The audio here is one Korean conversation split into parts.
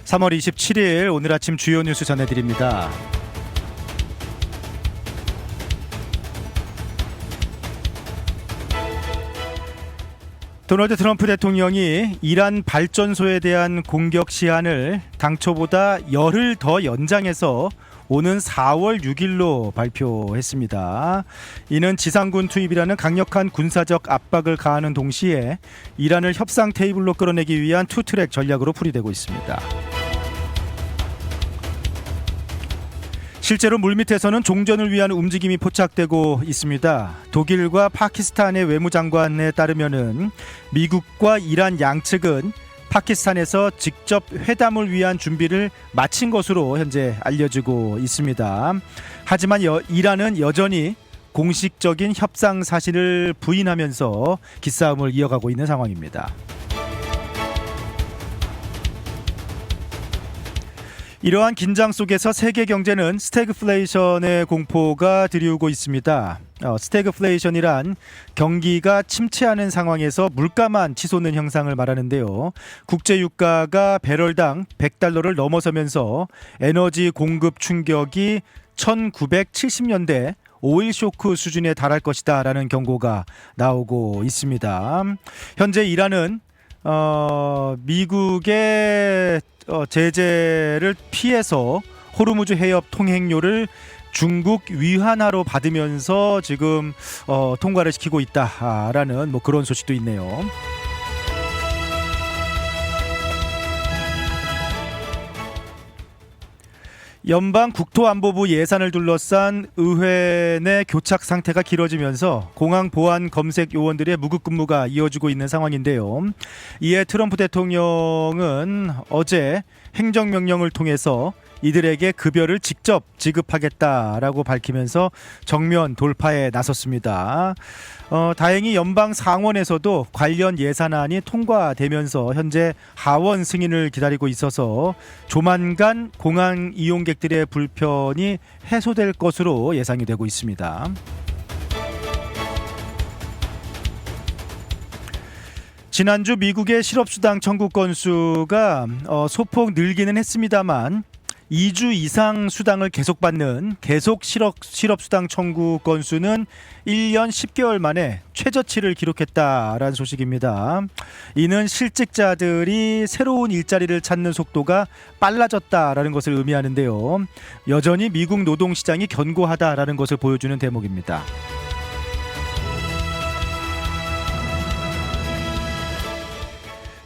3월 27일 오늘 아침 주요 뉴스 전해드립니다. 도널드 트럼프 대통령이 이란 발전소에 대한 공격 시한을 당초보다 열흘 더 연장해서 오는 4월 6일로 발표했습니다. 이는 지상군 투입이라는 강력한 군사적 압박을 가하는 동시에 이란을 협상 테이블로 끌어내기 위한 투트랙 전략으로 풀이되고 있습니다. 실제로 물밑에서는 종전을 위한 움직임이 포착되고 있습니다. 독일과 파키스탄의 외무장관에 따르면은 미국과 이란 양측은 파키스탄에서 직접 회담을 위한 준비를 마친 것으로 현재 알려지고 있습니다. 하지만 이란은 여전히 공식적인 협상 사실을 부인하면서 기싸움을 이어가고 있는 상황입니다. 이러한 긴장 속에서 세계 경제는 스태그플레이션의 공포가 들이우고 있습니다. 스태그플레이션이란 경기가 침체하는 상황에서 물가만 치솟는 현상을 말하는데요. 국제 유가가 배럴당 $100를 넘어서면서 에너지 공급 충격이 1970년대 오일 쇼크 수준에 달할 것이다 라는 경고가 나오고 있습니다. 현재 이란은 미국의 제재를 피해서 호르무즈 해협 통행료를 중국 위안화로 받으면서 지금 통과를 시키고 있다라는 그런 소식도 있네요. 연방 국토안보부 예산을 둘러싼 의회 내 교착 상태가 길어지면서 공항 보안 검색 요원들의 무급 근무가 이어지고 있는 상황인데요. 이에 트럼프 대통령은 어제 행정명령을 통해서 이들에게 급여를 직접 지급하겠다라고 밝히면서 정면 돌파에 나섰습니다. 다행히 연방 상원에서도 관련 예산안이 통과되면서 현재 하원 승인을 기다리고 있어서 조만간 공항 이용객들의 불편이 해소될 것으로 예상이 되고 있습니다. 지난주 미국의 실업수당 청구 건수가 소폭 늘기는 했습니다만 2주 이상 수당을 계속 받는 계속 실업수당 청구 건수는 1년 10개월 만에 최저치를 기록했다라는 소식입니다. 이는 실직자들이 새로운 일자리를 찾는 속도가 빨라졌다라는 것을 의미하는데요. 여전히 미국 노동시장이 견고하다라는 것을 보여주는 대목입니다.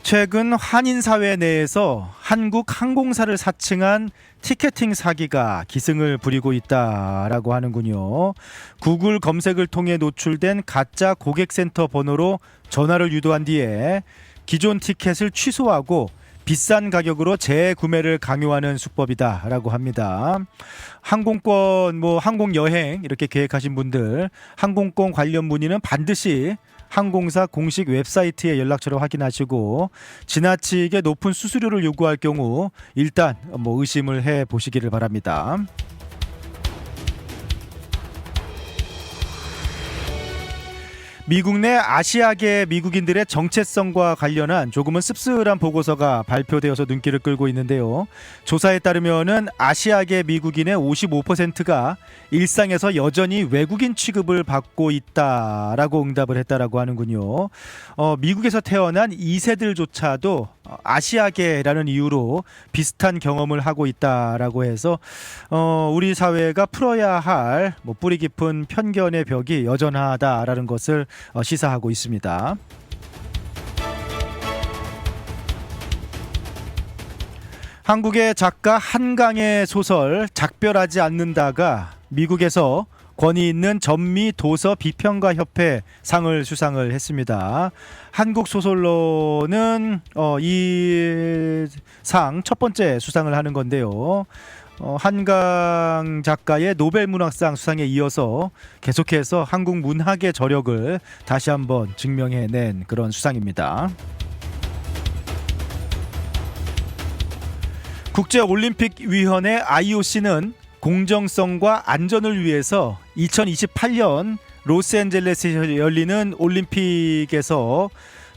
최근 한인사회 내에서 한국 항공사를 사칭한 티켓팅 사기가 기승을 부리고 있다라고 하는군요. 구글 검색을 통해 노출된 가짜 고객센터 번호로 전화를 유도한 뒤에 기존 티켓을 취소하고 비싼 가격으로 재구매를 강요하는 수법이다라고 합니다. 항공권, 항공여행 이렇게 계획하신 분들 항공권 관련 문의는 반드시 항공사 공식 웹사이트의 연락처를 확인하시고 지나치게 높은 수수료를 요구할 경우 일단 의심을 해 보시기를 바랍니다. 미국 내 아시아계 미국인들의 정체성과 관련한 조금은 씁쓸한 보고서가 발표되어서 눈길을 끌고 있는데요. 조사에 따르면은 아시아계 미국인의 55%가 일상에서 여전히 외국인 취급을 받고 있다라고 응답을 했다라고 하는군요. 미국에서 태어난 2세들조차도 아시아계라는 이유로 비슷한 경험을 하고 있다라고 해서 우리 사회가 풀어야 할 뿌리 깊은 편견의 벽이 여전하다라는 것을 시사하고 있습니다. 한국의 작가 한강의 소설 작별하지 않는다가 미국에서 권위 있는 전미 도서 비평가 협회 상을 수상을 했습니다. 한국 소설로는 이 상 첫 번째 수상을 하는 건데요. 한강 작가의 노벨문학상 수상에 이어서 계속해서 한국 문학의 저력을 다시 한번 증명해낸 그런 수상입니다. 국제올림픽위원회 IOC는 공정성과 안전을 위해서 2028년 로스앤젤레스에 열리는 올림픽에서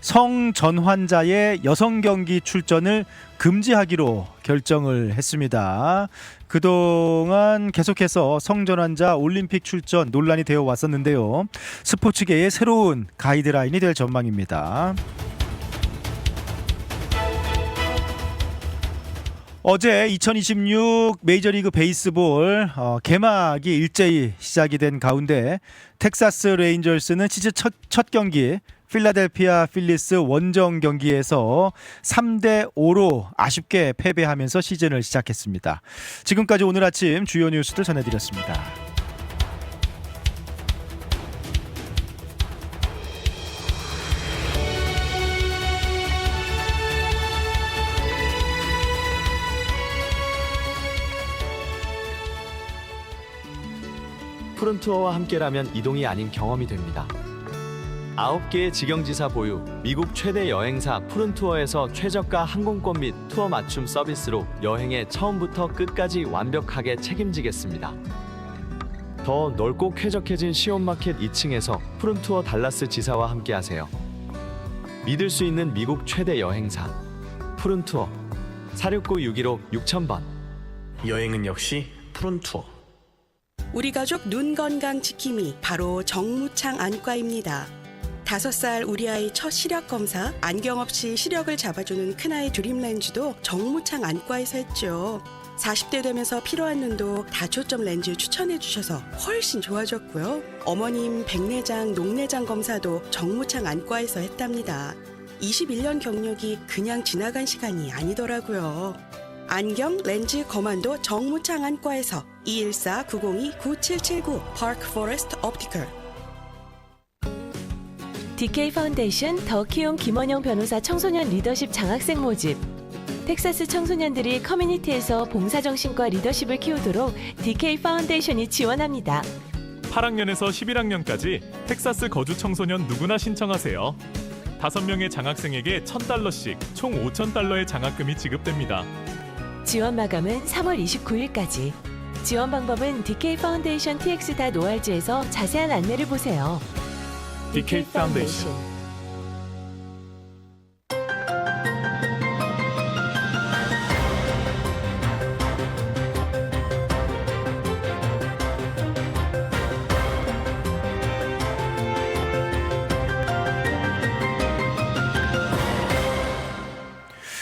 성전환자의 여성 경기 출전을 금지하기로 결정을 했습니다. 그동안 계속해서 성전환자 올림픽 출전 논란이 되어 왔었는데요. 스포츠계의 새로운 가이드라인이 될 전망입니다. 어제 2026 메이저리그 베이스볼 개막이 일제히 시작이 된 가운데 텍사스 레인저스는 시즌 첫 경기 필라델피아 필리스 원정 경기에서 3대5로 아쉽게 패배하면서 시즌을 시작했습니다. 지금까지 오늘 아침 주요 뉴스들 전해드렸습니다. 푸른투어와 함께라면 이동이 아닌 경험이 됩니다. 9개의 직영지사 보유, 미국 최대 여행사 푸른투어에서 최저가 항공권 및 투어 맞춤 서비스로 여행의 처음부터 끝까지 완벽하게 책임지겠습니다. 더 넓고 쾌적해진 시온마켓 2층에서 푸른투어 달라스 지사와 함께하세요. 믿을 수 있는 미국 최대 여행사 푸른투어 469-615-6000번. 여행은 역시 푸른투어. 우리 가족 눈 건강 지킴이 바로 정무창 안과입니다. 5살 우리 아이 첫 시력 검사, 안경 없이 시력을 잡아주는 큰아이 드림렌즈도 정무창 안과에서 했죠. 40대 되면서 필요한 눈도 다초점 렌즈 추천해 주셔서 훨씬 좋아졌고요. 어머님 백내장, 녹내장 검사도 정무창 안과에서 했답니다. 21년 경력이 그냥 지나간 시간이 아니더라고요. 안경, 렌즈, 거만도 정무창 안과에서 214-902-9779 파크 포레스트 옵티컬. DK 파운데이션 더 키움 김원영 변호사 청소년 리더십 장학생 모집. 텍사스 청소년들이 커뮤니티에서 봉사정신과 리더십을 키우도록 DK 파운데이션이 지원합니다. 8학년에서 11학년까지 텍사스 거주 청소년 누구나 신청하세요. 5명의 장학생에게 $1,000씩 총 $5,000의 장학금이 지급됩니다. 지원 마감은 3월 29일까지. 지원 방법은 DK 파운데이션 tx.org에서 자세한 안내를 보세요. DK 파운데이션.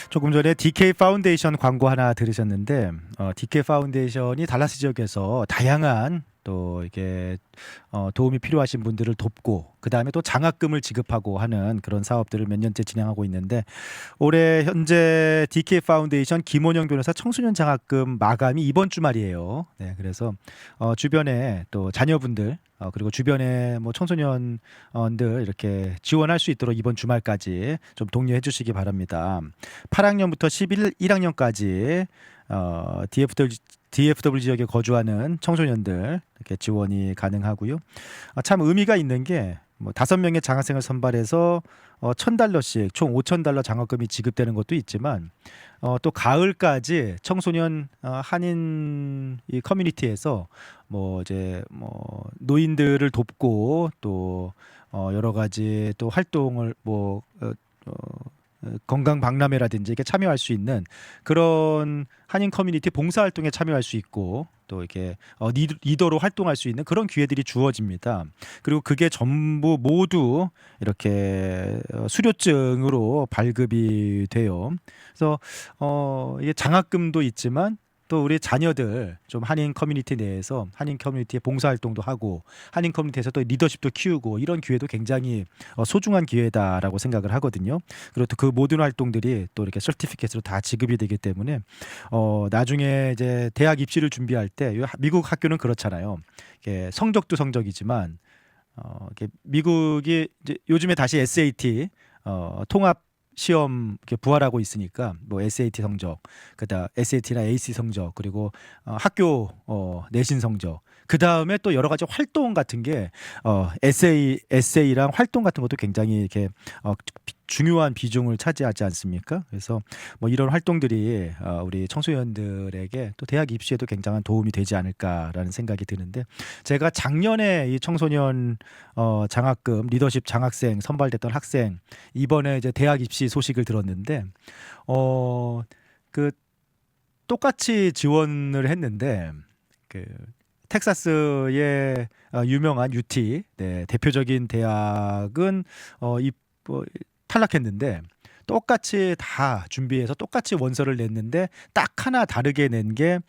조금 전에 DK 파운데이션 광고 하나 들으셨는데 DK 파운데이션이 달라스 지역에서 다양한 또 이게 도움이 필요하신 분들을 돕고 그 다음에 또 장학금을 지급하고 하는 그런 사업들을 몇 년째 진행하고 있는데 올해 현재 DK 파운데이션 김원영 변호사 청소년 장학금 마감이 이번 주말이에요. 네, 그래서 주변에 또 자녀분들 그리고 주변에 뭐 청소년들 이렇게 지원할 수 있도록 이번 주말까지 좀 독려해 주시기 바랍니다. 8학년부터 1학년까지 DFW 지역에 거주하는 청소년들 이렇게 지원이 가능하고요. 참 의미가 있는 게 뭐 5명의 장학생을 선발해서 $1,000씩 총 $5,000 장학금이 지급되는 것도 있지만 또 가을까지 청소년 한인 이 커뮤니티에서 뭐 이제 뭐 노인들을 돕고 또 여러 가지 또 활동을 뭐 건강 박람회라든지 이렇게 참여할 수 있는 그런 한인 커뮤니티 봉사 활동에 참여할 수 있고 또 이렇게 리더로 활동할 수 있는 그런 기회들이 주어집니다. 그리고 그게 전부 모두 이렇게 수료증으로 발급이 돼요. 그래서 이게 장학금도 있지만 또 우리 자녀들 좀 한인 커뮤니티 내에서 한인 커뮤니티에 봉사활동도 하고 한인 커뮤니티에서 또 리더십도 키우고 이런 기회도 굉장히 소중한 기회다라고 생각을 하거든요. 그리고 또 그 모든 활동들이 또 이렇게 서티피켓으로 다 지급이 되기 때문에 나중에 이제 대학 입시를 준비할 때 미국 학교는 그렇잖아요. 이게 성적도 성적이지만 이렇게 미국이 이제 요즘에 다시 SAT 통합 시험 이렇게 부활하고 있으니까 뭐 SAT 성적, 그다음 SAT나 AC 성적, 그리고 학교 내신 성적, 그 다음에 또 여러 가지 활동 같은 게 에세이랑 활동 같은 것도 굉장히 이렇게 중요한 비중을 차지하지 않습니까? 그래서 뭐 이런 활동들이 우리 청소년들에게 또 대학 입시에도 굉장한 도움이 되지 않을까라는 생각이 드는데, 제가 작년에 이 청소년 장학금 리더십 장학생 선발됐던 학생 이번에 이제 대학 입시 소식을 들었는데 그 똑같이 지원을 했는데 그 텍사스의 유명한 UT 대표적인 대학은 탈락했는데, 똑같이 다 준비해서 똑같이 원서를 냈는데 딱 하나 다르게 낸 게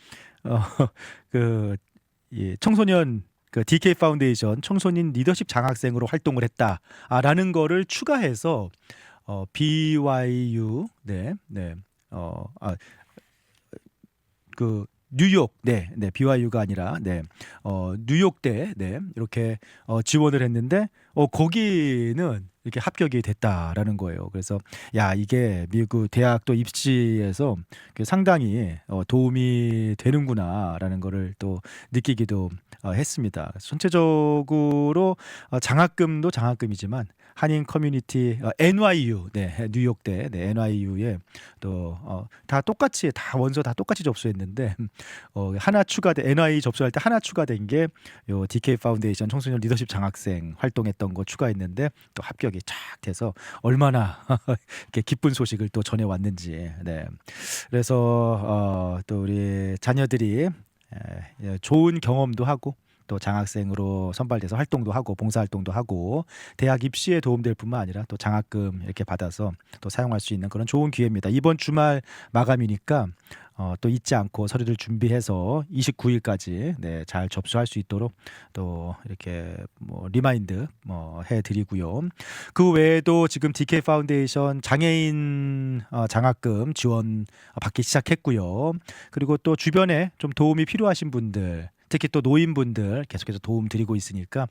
청소년 DK 파운데이션 청소년 리더십 장학생으로 활동을 했다라는 거를 추가해서 BYU 뉴욕 BYU가 아니라 뉴욕대 이렇게 지원을 했는데 거기는 이렇게 합격이 됐다라는 거예요. 그래서 야, 이게 미국 대학도 입시에서 상당히 도움이 되는구나라는 거를 또 느끼기도 했습니다. 전체적으로 장학금도 장학금이지만 한인 커뮤니티 NYU 뉴욕대 NYU에 또 다 똑같이 다 원서 다 똑같이 접수했는데 하나 추가된 NYU 접수할 때 하나 추가된 게 요 DK 파운데이션 청소년 리더십 장학생 활동했던 거 추가했는데 또 합격이 쫙 돼서 얼마나 이렇게 기쁜 소식을 또 전해 왔는지. 그래서 또 우리 자녀들이 좋은 경험도 하고 또 장학생으로 선발돼서 활동도 하고 봉사활동도 하고 대학 입시에 도움될 뿐만 아니라 또 장학금 이렇게 받아서 또 사용할 수 있는 그런 좋은 기회입니다. 이번 주말 마감이니까 또 잊지 않고 서류를 준비해서 29일까지 잘 접수할 수 있도록 또 이렇게 리마인드 해드리고요. 그 외에도 지금 DK 파운데이션 장애인 장학금 지원 받기 시작했고요. 그리고 또 주변에 좀 도움이 필요하신 분들, 특히 또 노인분들 계속해서 도움 드리고 있으니까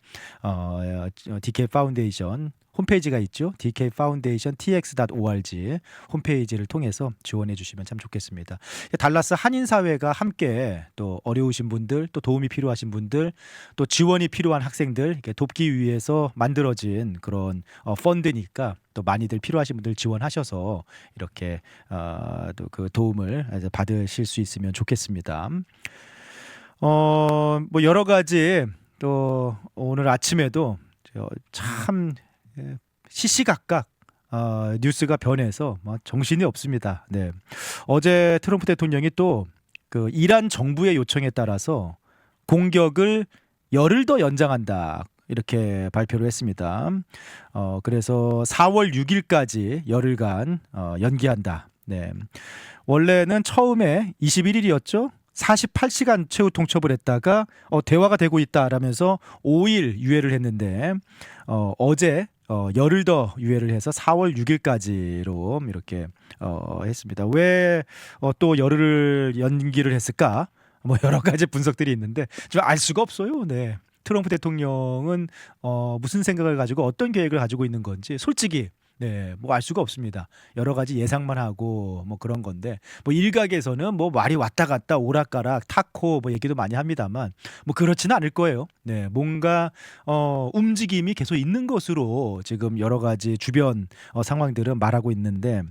DK 파운데이션 홈페이지가 있죠. DK 파운데이션 tx.org 홈페이지를 통해서 지원해 주시면 참 좋겠습니다. 달라스 한인 사회가 함께 또 어려우신 분들, 또 도움이 필요하신 분들, 또 지원이 필요한 학생들 이렇게 돕기 위해서 만들어진 그런 펀드니까 또 많이들 필요하신 분들 지원하셔서 이렇게 또 그 도움을 받으실 수 있으면 좋겠습니다. 여러 가지 또 오늘 아침에도 참 시시각각 뉴스가 변해서 정신이 없습니다. 어제 트럼프 대통령이 또 그 이란 정부의 요청에 따라서 공격을 열흘 더 연장한다 이렇게 발표를 했습니다. 그래서 4월 6일까지 열흘간 연기한다. 원래는 처음에 21일이었죠. 48시간 최후 통첩을 했다가 대화가 되고 있다라면서 5일 유예를 했는데 어제 열흘 더 유예를 해서 4월 6일까지로 이렇게 했습니다. 왜 또 열흘을 연기를 했을까? 여러 가지 분석들이 있는데 좀 알 수가 없어요. 트럼프 대통령은 무슨 생각을 가지고 어떤 계획을 가지고 있는 건지 솔직히 알 수가 없습니다. 여러 가지 예상만 하고 그런 건데 일각에서는 말이 왔다 갔다 오락가락 타코 얘기도 많이 합니다만 그렇지는 않을 거예요. 뭔가 움직임이 계속 있는 것으로 지금 여러 가지 주변 상황들은 말하고 있는데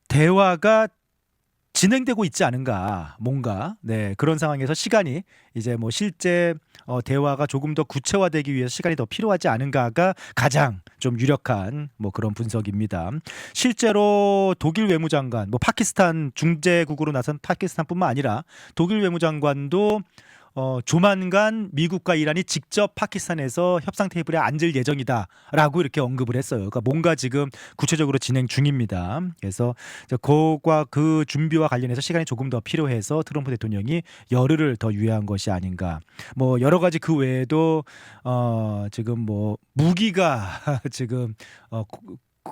대화가 진행되고 있지 않은가, 뭔가 그런 상황에서 시간이 이제 실제 대화가 조금 더 구체화되기 위해서 시간이 더 필요하지 않은가가 가장 좀 유력한 그런 분석입니다. 실제로 독일 외무장관, 파키스탄 중재국으로 나선 파키스탄뿐만 아니라 독일 외무장관도 조만간 미국과 이란이 직접 파키스탄에서 협상 테이블에 앉을 예정이다라고 이렇게 언급을 했어요. 그러니까 뭔가 지금 구체적으로 진행 중입니다. 그래서 그거와 그 준비와 관련해서 시간이 조금 더 필요해서 트럼프 대통령이 열흘을 더 유예한 것이 아닌가. 여러 가지 그 외에도 지금 무기가 지금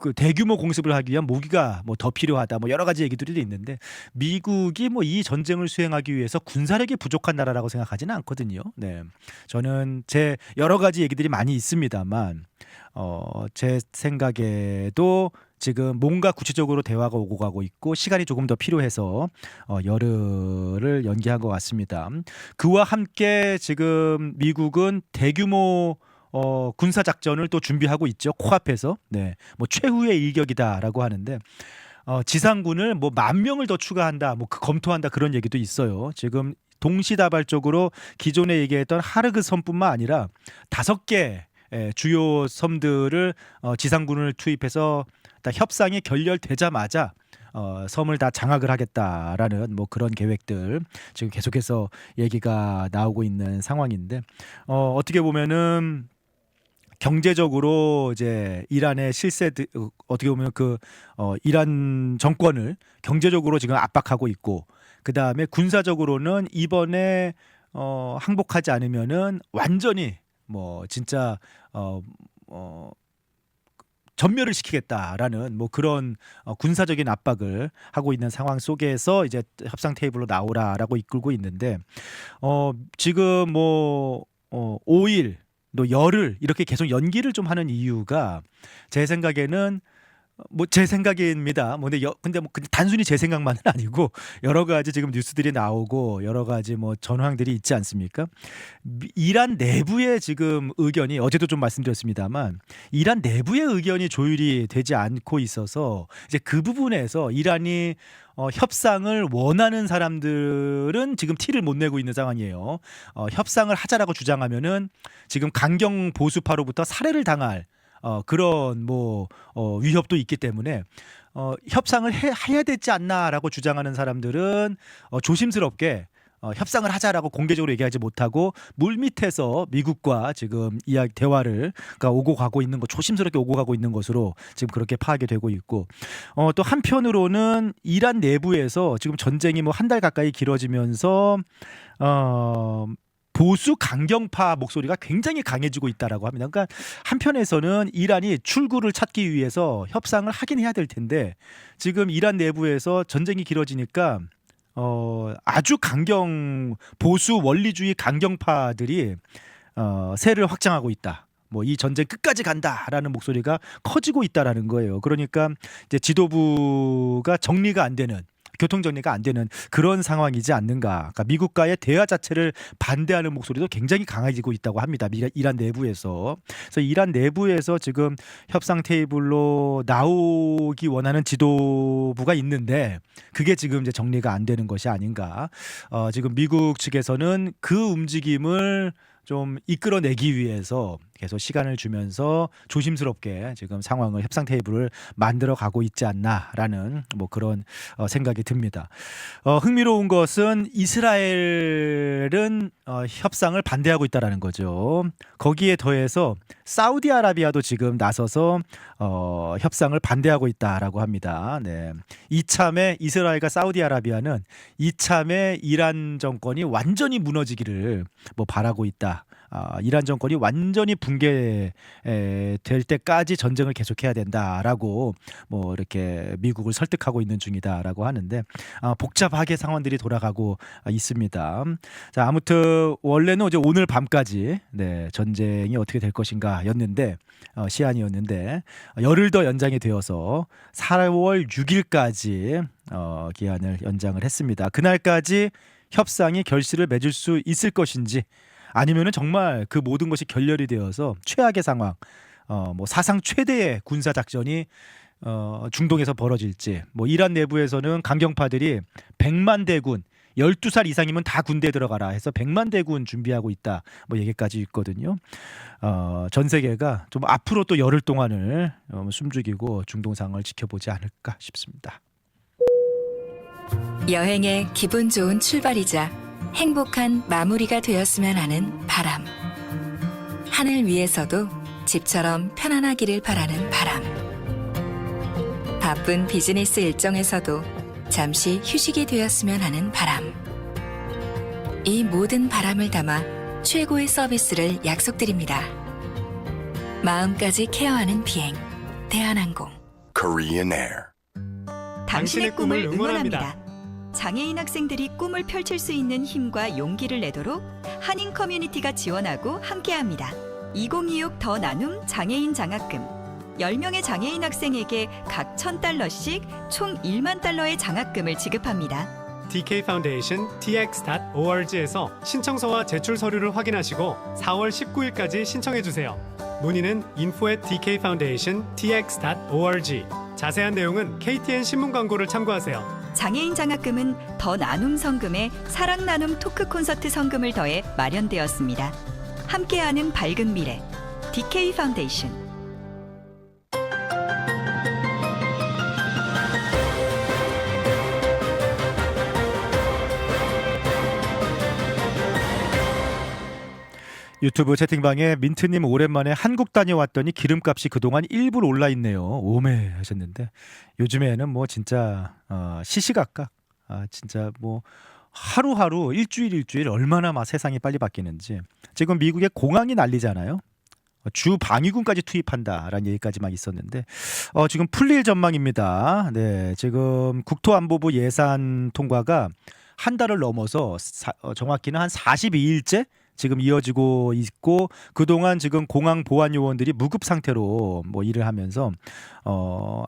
그 대규모 공습을 하기 위한 무기가 더 필요하다 여러 가지 얘기들이 있는데 미국이 이 전쟁을 수행하기 위해서 군사력이 부족한 나라라고 생각하지는 않거든요. 저는 제 여러 가지 얘기들이 많이 있습니다만 제 생각에도 지금 뭔가 구체적으로 대화가 오고 가고 있고 시간이 조금 더 필요해서 열흘을 연기한 것 같습니다. 그와 함께 지금 미국은 대규모 군사 작전을 또 준비하고 있죠. 코앞에서. 네. 뭐 최후의 일격이다라고 하는데 지상군을 뭐 10,000명을 더 추가한다. 뭐 검토한다 그런 얘기도 있어요. 지금 동시다발적으로 기존에 얘기했던 하르그 섬뿐만 아니라 5개 주요 섬들을 지상군을 투입해서 딱 협상이 결렬되자마자 섬을 다 장악을 하겠다라는 뭐 그런 계획들 지금 계속해서 얘기가 나오고 있는 상황인데 어떻게 보면은 경제적으로 이제 이란의 실세 어떻게 보면 이란 정권을 경제적으로 지금 압박하고 있고 그 다음에 군사적으로는 이번에 항복하지 않으면은 완전히 뭐 진짜 전멸을 시키겠다라는 뭐 그런 군사적인 압박을 하고 있는 상황 속에서 이제 협상 테이블로 나오라라고 이끌고 있는데 지금 뭐 5일 또 열흘 이렇게 계속 연기를 좀 하는 이유가 제 생각에는 뭐 제 생각입니다. 근데 단순히 제 생각만은 아니고 여러 가지 지금 뉴스들이 나오고 여러 가지 뭐 전황들이 있지 않습니까? 이란 내부의 지금 의견이 어제도 좀 말씀드렸습니다만 이란 내부의 의견이 조율이 되지 않고 있어서 이제 그 부분에서 이란이 협상을 원하는 사람들은 지금 티를 못 내고 있는 상황이에요. 협상을 하자라고 주장하면은 지금 강경 보수파로부터 살해를 당할 그런 뭐 위협도 있기 때문에 협상을 해야 되지 않나라고 주장하는 사람들은 조심스럽게 협상을 하자라고 공개적으로 얘기하지 못하고 물밑에서 미국과 지금 대화를 오고 가고 있는 거 조심스럽게 오고 가고 있는 것으로 지금 그렇게 파악이 되고 있고 또 한편으로는 이란 내부에서 지금 전쟁이 뭐 1달 가까이 길어지면서 보수 강경파 목소리가 굉장히 강해지고 있다라고 합니다. 그러니까 한편에서는 이란이 출구를 찾기 위해서 협상을 하긴 해야 될 텐데 지금 이란 내부에서 전쟁이 길어지니까 아주 강경 보수 원리주의 강경파들이 세를 확장하고 있다. 뭐 이 전쟁 끝까지 간다라는 목소리가 커지고 있다라는 거예요. 그러니까 이제 지도부가 정리가 안 되는 교통 정리가 안 되는 그런 상황이지 않는가. 그러니까 미국과의 대화 자체를 반대하는 목소리도 굉장히 강해지고 있다고 합니다. 이란 내부에서. 그래서 이란 내부에서 지금 협상 테이블로 나오기 원하는 지도부가 있는데 그게 지금 이제 정리가 안 되는 것이 아닌가. 지금 미국 측에서는 그 움직임을 좀 이끌어내기 위해서 계속 시간을 주면서 조심스럽게 지금 상황을 협상 테이블을 만들어 가고 있지 않나라는 뭐 그런 생각이 듭니다. 흥미로운 것은 이스라엘은 협상을 반대하고 있다라는 거죠. 거기에 더해서 사우디아라비아도 지금 나서서 협상을 반대하고 있다라고 합니다. 네. 이참에 이스라엘과 사우디아라비아는 이참에 이란 정권이 완전히 무너지기를 뭐 바라고 있다. 이란 정권이 완전히 붕괴될 때까지 전쟁을 계속해야 된다라고 뭐 이렇게 미국을 설득하고 있는 중이다라고 하는데 복잡하게 상황들이 돌아가고 있습니다. 자, 아무튼 원래는 이제 오늘 밤까지 전쟁이 어떻게 될 것인가였는데 시한이었는데 열흘 더 연장이 되어서 4월 6일까지 기한을 연장을 했습니다. 그날까지 협상이 결실을 맺을 수 있을 것인지 아니면은 정말 그 모든 것이 결렬이 되어서 최악의 상황, 뭐 사상 최대의 군사 작전이 중동에서 벌어질지, 뭐 이란 내부에서는 강경파들이 100만 대군, 12살 이상이면 다 군대에 들어가라 해서 100만 대군 준비하고 있다. 뭐 얘기까지 있거든요. 전 세계가 좀 앞으로 또 열흘 동안을 숨죽이고 중동 상황을 지켜보지 않을까 싶습니다. 여행의 기분 좋은 출발이자 행복한 마무리가 되었으면 하는 바람. 하늘 위에서도 집처럼 편안하기를 바라는 바람. 바쁜 비즈니스 일정에서도 잠시 휴식이 되었으면 하는 바람. 이 모든 바람을 담아 최고의 서비스를 약속드립니다. 마음까지 케어하는 비행, 대한항공. Korean Air. 당신의 꿈을 응원합니다. 장애인 학생들이 꿈을 펼칠 수 있는 힘과 용기를 내도록 한인 커뮤니티가 지원하고 함께합니다. 2026 더 나눔 장애인 장학금. 10명의 장애인 학생에게 각 $1,000씩 총 $10,000의 장학금을 지급합니다. DK 파운데이션 tx.org에서 신청서와 제출 서류를 확인하시고 4월 19일까지 신청해 주세요. 문의는 info@dkfoundation.tx.org. 자세한 내용은 KTN 신문 광고를 참고하세요. 장애인 장학금은 더 나눔 성금에 사랑 나눔 토크 콘서트 성금을 더해 마련되었습니다. 함께하는 밝은 미래 DK 파운데이션. 유튜브 채팅방에 민트님 오랜만에 한국 다녀왔더니 기름값이 그동안 1불 올라 있네요. 오메 하셨는데 요즘에는 뭐 진짜 시시각각 진짜 뭐 하루하루 일주일 얼마나 막 세상이 빨리 바뀌는지. 지금 미국의 공항이 난리잖아요. 주 방위군까지 투입한다라는 얘기까지 막 있었는데 지금 풀릴 전망입니다. 네, 지금 국토안보부 예산 통과가 한 달을 넘어서 정확히는 한 42일째 지금 이어지고 있고, 그동안 지금 공항 보안 요원들이 무급 상태로 뭐 일을 하면서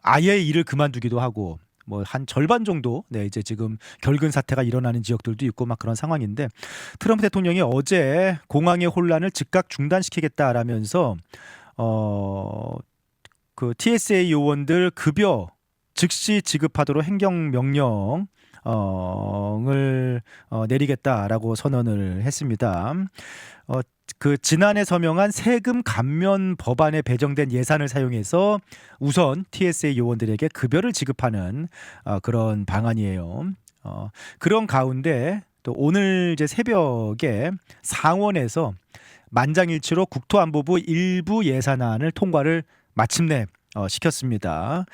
아예 일을 그만두기도 하고 뭐 한 절반 정도 이제 지금 결근 사태가 일어나는 지역들도 있고 막 그런 상황인데, 트럼프 대통령이 어제 공항의 혼란을 즉각 중단시키겠다라면서 그 TSA 요원들 급여 즉시 지급하도록 행정명령 을 내리겠다라고 선언을 했습니다. 그 지난해 서명한 세금 감면 법안에 배정된 예산을 사용해서 우선 TSA 요원들에게 급여를 지급하는 그런 방안이에요. 그런 가운데 또 오늘 이제 새벽에 상원에서 만장일치로 국토안보부 일부 예산안을 통과를 마침내 시켰습니다.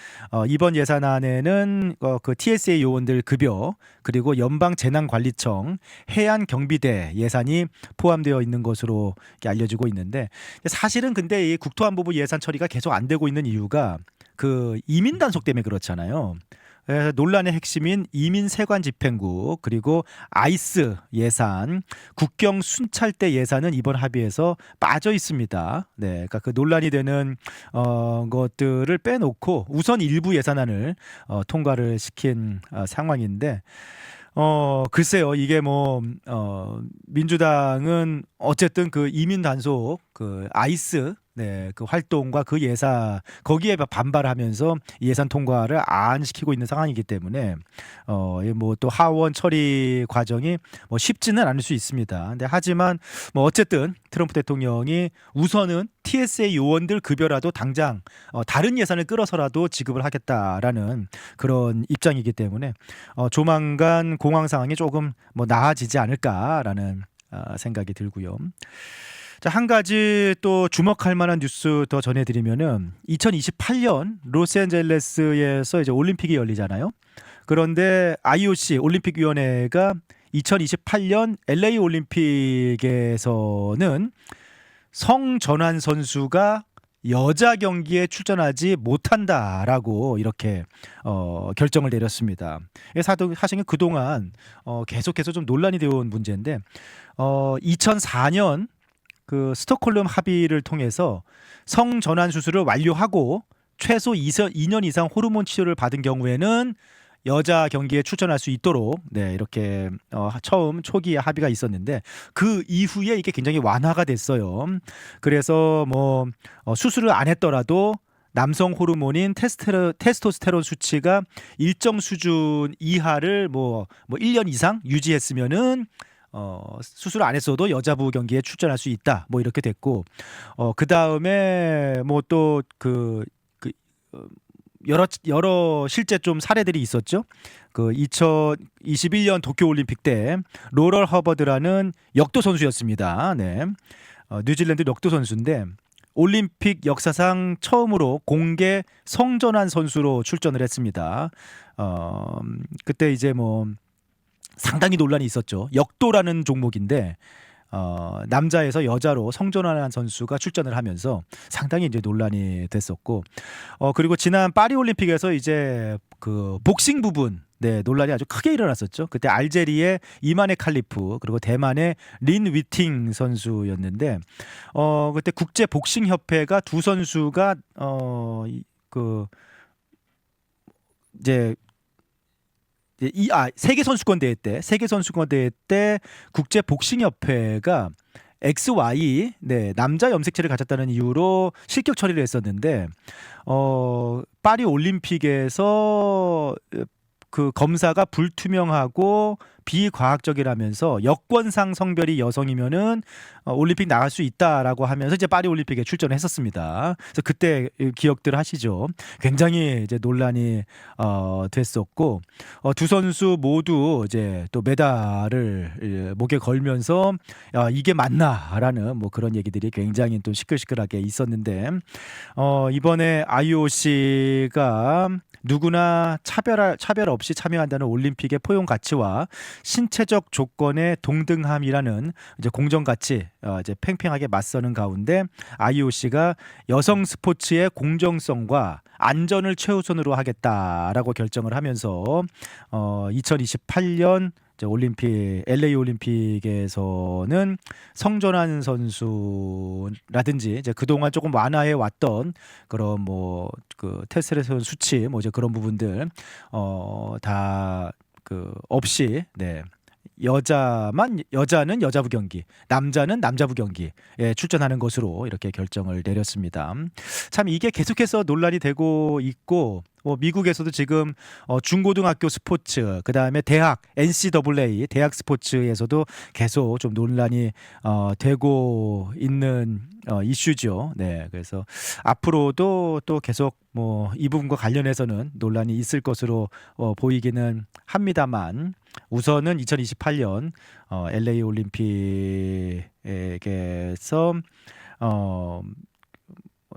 이번 예산안에는 그 TSA 요원들 급여, 그리고 연방재난관리청, 해안경비대 예산이 포함되어 있는 것으로 알려지고 있는데, 사실은 근데 이 국토안보부 예산 처리가 계속 안 되고 있는 이유가 그 이민 단속 때문에 그렇잖아요. 그래서 논란의 핵심인 이민 세관 집행국, 그리고 아이스 예산, 국경 순찰대 예산은 이번 합의에서 빠져 있습니다. 네, 그러니까 그 논란이 되는 것들을 빼놓고 우선 일부 예산안을 통과를 시킨 상황인데, 글쎄요, 이게 뭐 민주당은 어쨌든 그 이민 단속, 그 아이스 그 활동과 그 예산 거기에 반발하면서 예산 통과를 안 시키고 있는 상황이기 때문에 뭐 또 하원 처리 과정이 뭐 쉽지는 않을 수 있습니다. 근데 하지만 뭐 어쨌든 트럼프 대통령이 우선은 TSA 요원들 급여라도 당장 다른 예산을 끌어서라도 지급을 하겠다라는 그런 입장이기 때문에 조만간 공항 상황이 조금 뭐 나아지지 않을까라는 생각이 들고요. 자, 한 가지 또 주목할 만한 뉴스 더 전해드리면은 2028년 로스앤젤레스에서 이제 올림픽이 열리잖아요. 그런데 IOC 올림픽위원회가 2028년 LA 올림픽에서는 성전환 선수가 여자 경기에 출전하지 못한다라고 이렇게 결정을 내렸습니다. 사실 그동안 계속해서 좀 논란이 되어 온 문제인데 2004년 그 스톡홀름 합의를 통해서 성전환 수술을 완료하고 최소 2년 이상 호르몬 치료를 받은 경우에는 여자 경기에 출전할 수 있도록 이렇게 처음 초기에 합의가 있었는데, 그 이후에 이게 굉장히 완화가 됐어요. 그래서 뭐 수술을 안 했더라도 남성 호르몬인 테스토스테론 수치가 일정 수준 이하를 뭐 1년 이상 유지했으면은 수술 안 했어도 여자부 경기에 출전할 수 있다. 뭐 이렇게 됐고, 그 다음에 뭐 또 여러 실제 좀 사례들이 있었죠. 그 2021년 도쿄 올림픽 때 로럴 허버드라는 역도 선수였습니다. 네, 뉴질랜드 역도 선수인데 올림픽 역사상 처음으로 공개 성전환 선수로 출전을 했습니다. 그때 이제 뭐 상당히 논란이 있었죠. 역도라는 종목인데 남자에서 여자로 성전환한 선수가 출전을 하면서 상당히 이제 논란이 됐었고, 그리고 지난 파리 올림픽에서 이제 그 복싱 부분 논란이 아주 크게 일어났었죠. 그때 알제리의 이만의 칼리프, 그리고 대만의 린 위팅 선수였는데 그때 국제 복싱 협회가 두 선수가 그 이제 세계 선수권 대회 때 국제 복싱 협회가 XY 남자 염색체를 가졌다는 이유로 실격 처리를 했었는데 파리 올림픽에서 그 검사가 불투명하고 비과학적이라면서 여권상 성별이 여성이면은 올림픽 나갈 수 있다라고 하면서 이제 파리 올림픽에 출전을 했었습니다. 그래서 그때 기억들 하시죠? 굉장히 이제 논란이 됐었고 두 선수 모두 이제 또 메달을 목에 걸면서 이게 맞나라는 뭐 그런 얘기들이 굉장히 또 시끌시끌하게 있었는데 이번에 IOC가 누구나 차별 없이 참여한다는 올림픽의 포용 가치와 신체적 조건의 동등함이라는 이제 공정 가치 이제 팽팽하게 맞서는 가운데 IOC가 여성 스포츠의 공정성과 안전을 최우선으로 하겠다라고 결정을 하면서 2028년 올림픽 LA 올림픽에서는 성전환 선수라든지 이제 그동안 조금 완화해 왔던 그런 뭐 그 테스토스테론 수치 뭐 이제 그런 부분들 다 그 없이 여자는 여자부 경기, 남자는 남자부 경기에 출전하는 것으로 이렇게 결정을 내렸습니다. 참 이게 계속해서 논란이 되고 있고 미국에서도 지금 중고등학교 스포츠 그다음에 대학 NCAA 대학 스포츠에서도 계속 좀 논란이 되고 있는 이슈죠. 네, 그래서 앞으로도 또 계속 뭐 이 부분과 관련해서는 논란이 있을 것으로 보이기는 합니다만 우선은 2028년 LA 올림픽에서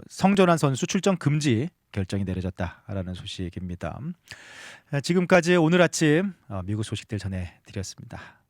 성전환 선수 출전 금지 결정이 내려졌다라는 소식입니다. 지금까지 오늘 아침 미국 소식들 전해드렸습니다.